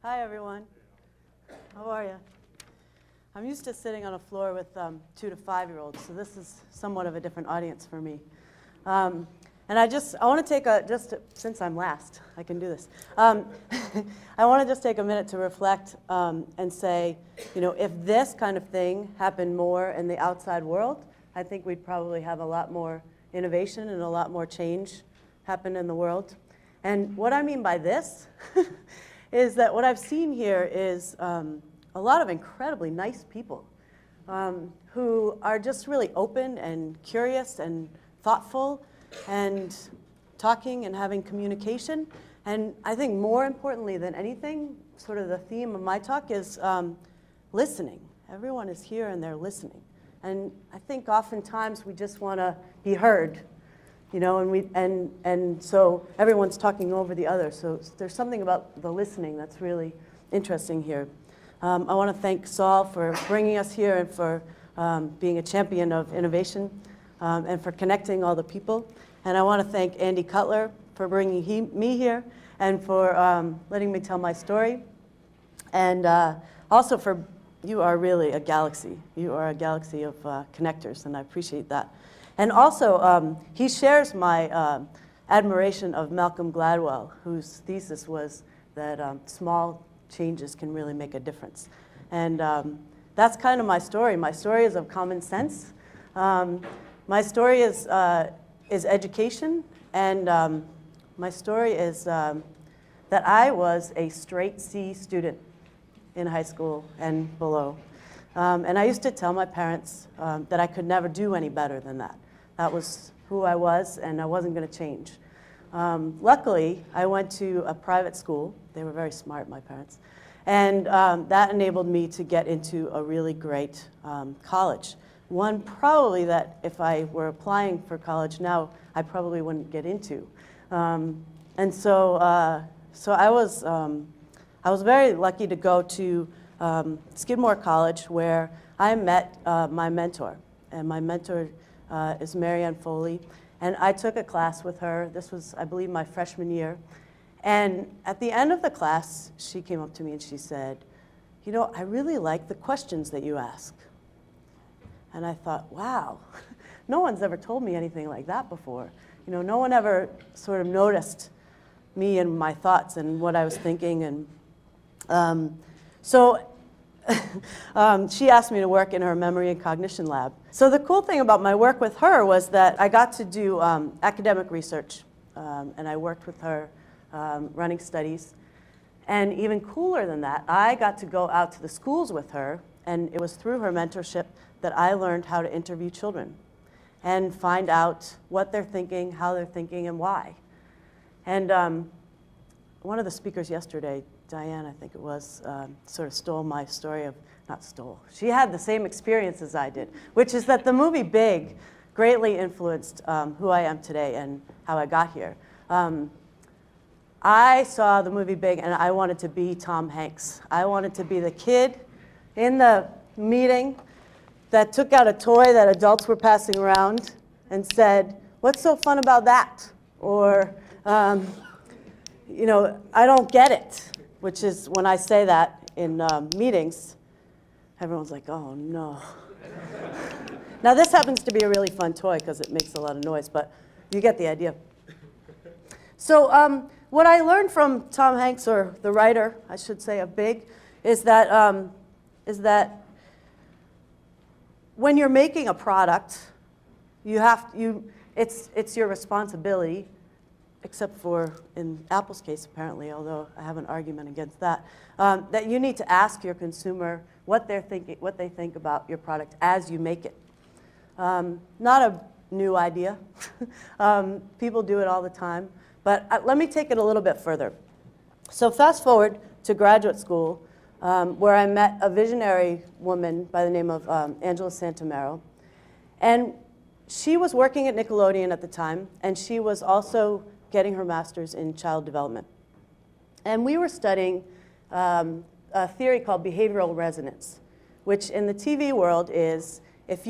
Hi, everyone. How are you? I'm used to sitting on a floor with 2 to 5-year-olds, so this is somewhat of a different audience for me. And I want to take since I'm last, I can do this. I want to just take a minute to reflect and say, if this kind of thing happened more in the outside world, I think we'd probably have a lot more innovation and a lot more change happen in the world. And what I mean by this is that what I've seen here is a lot of incredibly nice people who are just really open and curious and thoughtful and talking and having communication. And I think more importantly than anything, sort of the theme of my talk is listening. Everyone is here and they're listening. And I think oftentimes we just want to be heard, and so everyone's talking over the other. So there's something about the listening that's really interesting here. I want to thank Saul for bringing us here and for being a champion of innovation and for connecting all the people. And I want to thank Andy Cutler for bringing me here and for letting me tell my story. And also you are really a galaxy. You are a galaxy of connectors, and I appreciate that. And also, he shares my admiration of Malcolm Gladwell, whose thesis was that small changes can really make a difference. And that's kind of my story. My story is of common sense. My story is education, and my story is that I was a straight C student in high school and below. And I used to tell my parents that I could never do any better than that. That was who I was, and I wasn't going to change. Luckily, I went to a private school. They were very smart, my parents. And that enabled me to get into a really great college. One probably that if I were applying for college now, I probably wouldn't get into. And so I was very lucky to go to Skidmore College, where I met my mentor. And my mentor is Marianne Foley. And I took a class with her. This was, I believe, my freshman year. And at the end of the class, she came up to me and she said, I really like the questions that you ask. And I thought, wow, no one's ever told me anything like that before. No one ever sort of noticed me and my thoughts and what I was thinking. And so she asked me to work in her memory and cognition lab. So the cool thing about my work with her was that I got to do academic research, and I worked with her running studies. And even cooler than that, I got to go out to the schools with her, and it was through her mentorship that I learned how to interview children and find out what they're thinking, how they're thinking, and why. And one of the speakers yesterday, Diane, I think it was, sort of stole my story of, not stole, she had the same experience as I did, which is that the movie Big greatly influenced who I am today and how I got here. I saw the movie Big and I wanted to be Tom Hanks. I wanted to be the kid in the meeting that took out a toy that adults were passing around and said, "What's so fun about that?" Or, I don't get it. Which is, when I say that in meetings, everyone's like, oh, no. Now, this happens to be a really fun toy because it makes a lot of noise, but you get the idea. So what I learned from Tom Hanks, or the writer, I should say, of Big, is that when you're making a product, it's your responsibility, except for in Apple's case, apparently, although I have an argument against that, that you need to ask your consumer what they think about your product as you make it. Not a new idea. People do it all the time. But let me take it a little bit further. So fast forward to graduate school, where I met a visionary woman by the name of Angela Santomero. And she was working at Nickelodeon at the time, and she was also getting her master's in child development. And we were studying a theory called behavioral resonance, which in the TV world is if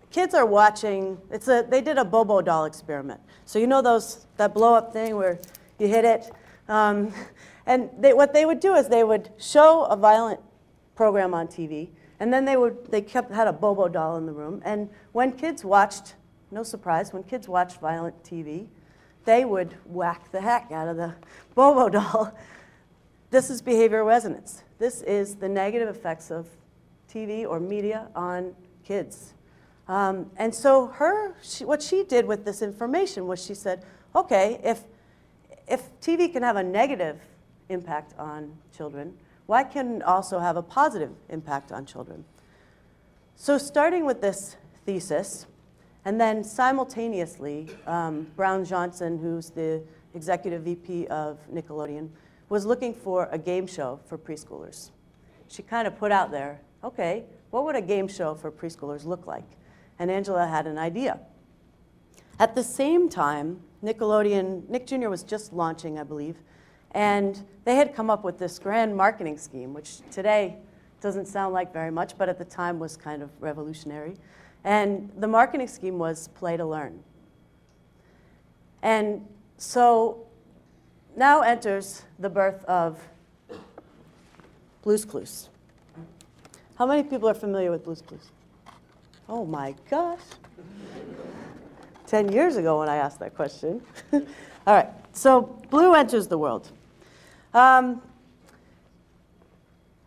kids are watching, they did a Bobo doll experiment. So that blow up thing where you hit it, And what they would do is they would show a violent program on TV, and then had a Bobo doll in the room. And when kids watched, no surprise, when kids watched violent TV, they would whack the heck out of the Bobo doll. This is behavioral resonance. This is the negative effects of TV or media on kids. And so what she did with this information was she said, okay, if TV can have a negative impact on children, why can it also have a positive impact on children? So starting with this thesis, and then simultaneously, Brown Johnson, who's the executive VP of Nickelodeon, was looking for a game show for preschoolers. She kind of put out there, okay, what would a game show for preschoolers look like? And Angela had an idea. At the same time, Nickelodeon, Nick Jr. was just launching, I believe, and they had come up with this grand marketing scheme, which today doesn't sound like very much, but at the time was kind of revolutionary. And the marketing scheme was play to learn. And so now enters the birth of Blue's Clues. How many people are familiar with Blue's Clues? Oh my gosh. 10 years ago when I asked that question. All right, so Blue enters the world. In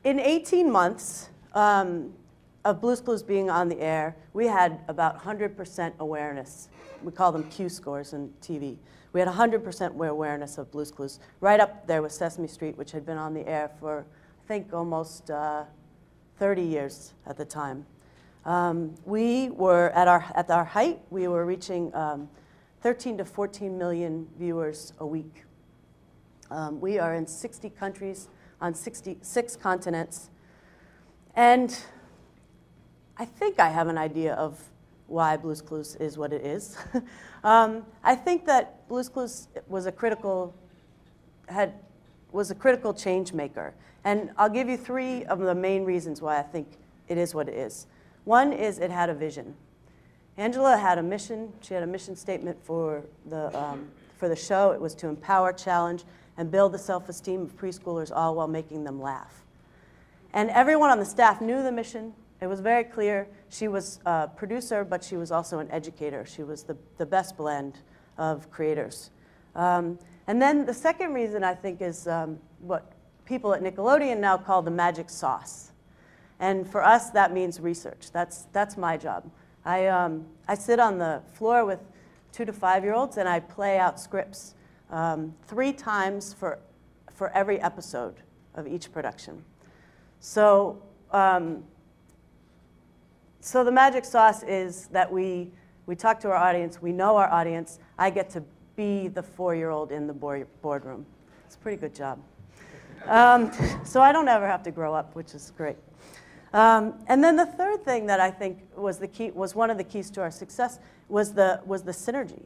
18 months of Blue's Clues being on the air, we had about 100% awareness. We call them Q scores in TV. We had 100% awareness of Blue's Clues, right up there with Sesame Street, which had been on the air for, I think, almost 30 years at the time. We were, at our height, we were reaching 13 to 14 million viewers a week. We are in 60 countries on 66 continents. And I think I have an idea of why Blue's Clues is what it is. I think that Blue's Clues was a critical change maker. And I'll give you 3 of the main reasons why I think it is what it is. One is it had a vision. Angela had a mission. She had a mission statement for the show. It was to empower, challenge, and build the self-esteem of preschoolers, all while making them laugh. And everyone on the staff knew the mission. It was very clear. She was a producer, but she was also an educator. She was the best blend of creators. And then the second reason, I think, is what people at Nickelodeon now call the magic sauce. And for us, that means research. That's my job. I sit on the floor with 2 to 5-year-olds, and I play out scripts 3 times for every episode of each production. So, so the magic sauce is that we talk to our audience, we know our audience. I get to be the 4-year-old in the boardroom. It's a pretty good job. So I don't ever have to grow up, which is great. And then the third thing that I think was the key, was one of the keys to our success, was the synergy.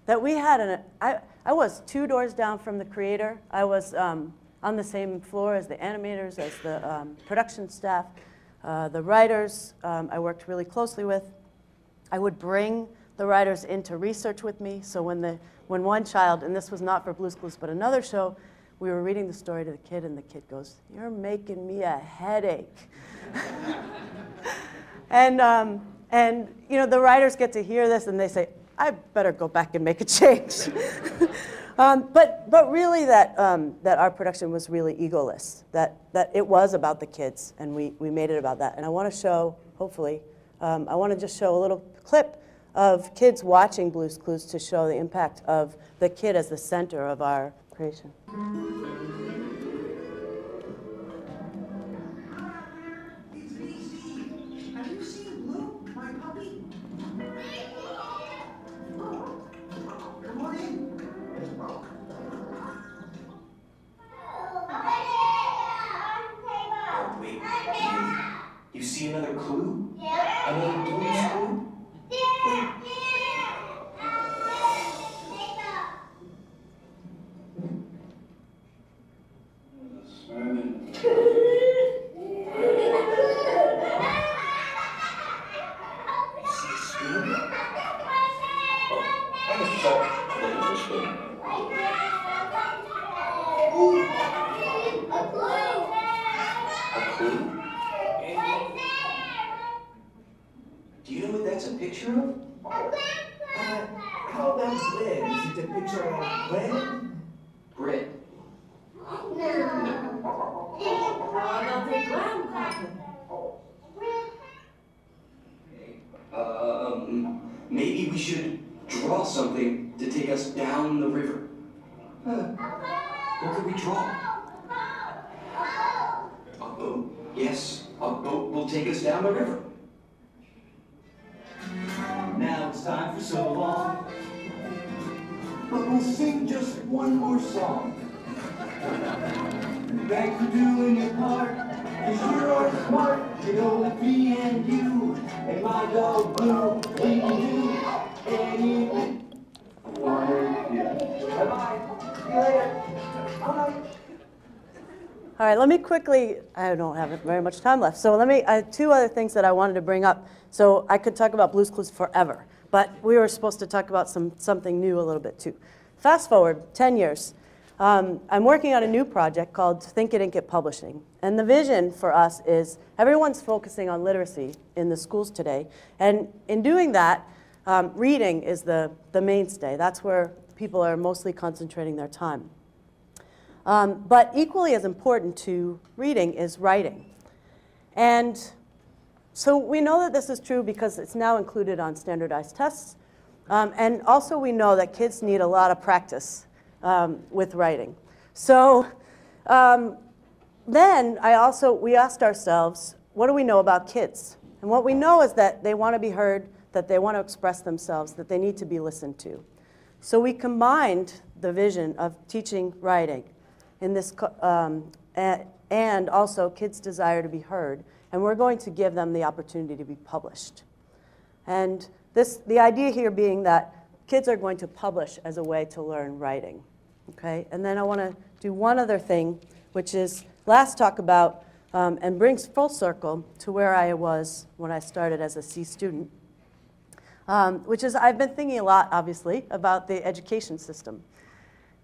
That we had I was 2 doors down from the creator. I was on the same floor as the animators, as the production staff, the writers I worked really closely with. I would bring the writers into research with me. So when one child, and this was not for Blue's Clues, but another show, we were reading the story to the kid, and the kid goes, "You're making me a headache." And you know, the writers get to hear this, and they say, "I better go back and make a change." But really, that our production was really egoless. That it was about the kids, and we made it about that. And I want to show, hopefully, I want to just show a little clip of kids watching Blue's Clues to show the impact of the kid as the center of our creation. You see another clue? Yeah. Another Blue's Clue? Yeah. picture of? How about bread? Is it a picture of bread? Bread. No. How about the graham cracker? Maybe we should draw something to take us down the river. What could we draw? A boat. Yes, a boat will take us down the river. Now it's time for so long. But we'll sing just one more song. Thanks for doing your part, 'cause you are smart. You know that me and you and my dog Blue, we can do anything. Bye-bye. See you later. Bye. All right, let me quickly, I don't have very much time left, so I have two other things that I wanted to bring up. So I could talk about Blue's Clues forever, but we were supposed to talk about something new a little bit too. Fast forward 10 years. I'm working on a new project called Think It, Ink It Publishing. And the vision for us is everyone's focusing on literacy in the schools today. And in doing that, reading is the mainstay. That's where people are mostly concentrating their time. But equally as important to reading is writing. And so we know that this is true because it's now included on standardized tests. And also we know that kids need a lot of practice with writing. So then we asked ourselves, what do we know about kids? And what we know is that they want to be heard, that they want to express themselves, that they need to be listened to. So we combined the vision of teaching writing in this, and also kids' desire to be heard. And we're going to give them the opportunity to be published. And the idea here being that kids are going to publish as a way to learn writing. Okay? And then I want to do one other thing, which is last talk about, and brings full circle to where I was when I started as a C student, which is I've been thinking a lot, obviously, about the education system.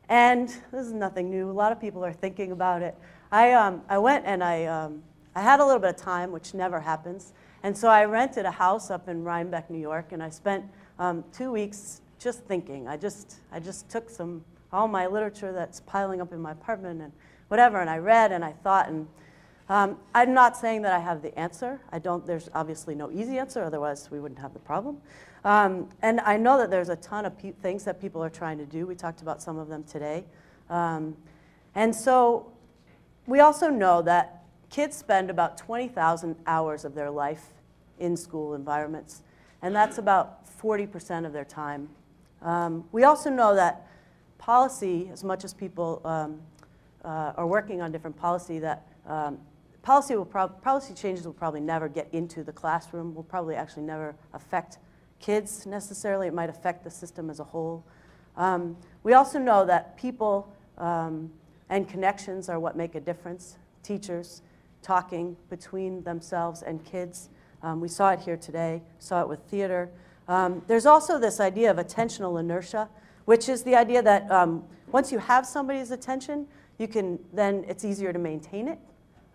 And this is nothing new. A lot of people are thinking about it. I went and I had a little bit of time, which never happens. And so I rented a house up in Rhinebeck, New York, and I spent 2 weeks just thinking. I just took all my literature that's piling up in my apartment and whatever, and I read and I thought. And I'm not saying that I have the answer. There's obviously no easy answer, otherwise we wouldn't have the problem. And I know that there's a ton of things that people are trying to do. We talked about some of them today. And so we also know that kids spend about 20,000 hours of their life in school environments, and that's about 40% of their time. We also know that policy, as much as people are working on different policy, that policy changes will probably never get into the classroom, will probably actually never affect kids necessarily. It might affect the system as a whole. We also know that people and connections are what make a difference. Teachers talking between themselves and kids. We saw it here today, saw it with theater. There's also this idea of attentional inertia, which is the idea that once you have somebody's attention, then it's easier to maintain it.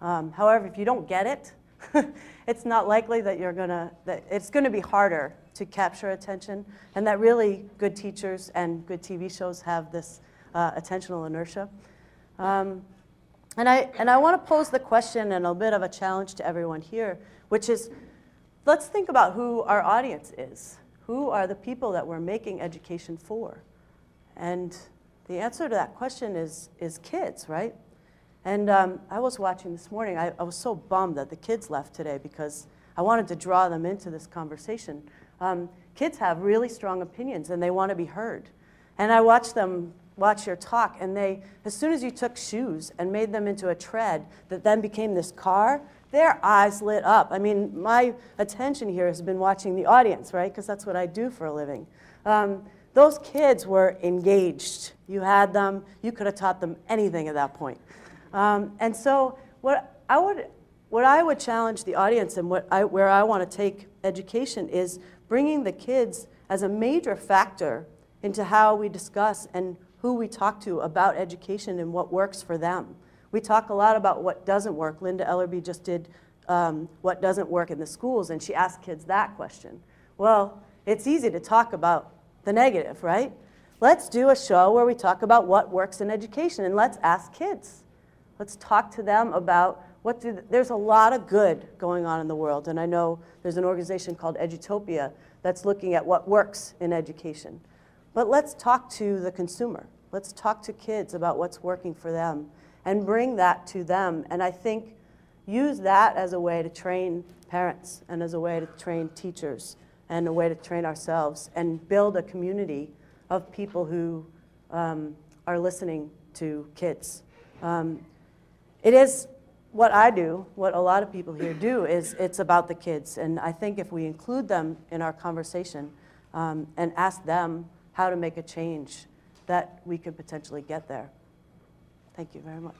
However, if you don't get it, it's not likely that it's gonna be harder to capture attention, and that really good teachers and good TV shows have this attentional inertia. And I want to pose the question and a bit of a challenge to everyone here, which is, let's think about who our audience is. Who are the people that we're making education for? And the answer to that question is kids, right? And I was watching this morning. I was so bummed that the kids left today because I wanted to draw them into this conversation. Kids have really strong opinions and they want to be heard. And I watched them watch your talk, and as soon as you took shoes and made them into a tread that then became this car, their eyes lit up. I mean, my attention here has been watching the audience, right? Because that's what I do for a living. Those kids were engaged. You had them. You could have taught them anything at that point. And so what I would challenge the audience and where I want to take education is bringing the kids as a major factor into how we discuss and who we talk to about education and what works for them. We talk a lot about what doesn't work. Linda Ellerby just did what doesn't work in the schools, and she asked kids that question. Well, it's easy to talk about the negative, right? Let's do a show where we talk about what works in education, and let's ask kids. Let's talk to them about there's a lot of good going on in the world, and I know there's an organization called Edutopia that's looking at what works in education. But let's talk to the consumer. Let's talk to kids about what's working for them and bring that to them. And I think use that as a way to train parents and as a way to train teachers and a way to train ourselves and build a community of people who are listening to kids. It is what I do, what a lot of people here do, is it's about the kids. And I think if we include them in our conversation and ask them how to make a change, that we could potentially get there. Thank you very much.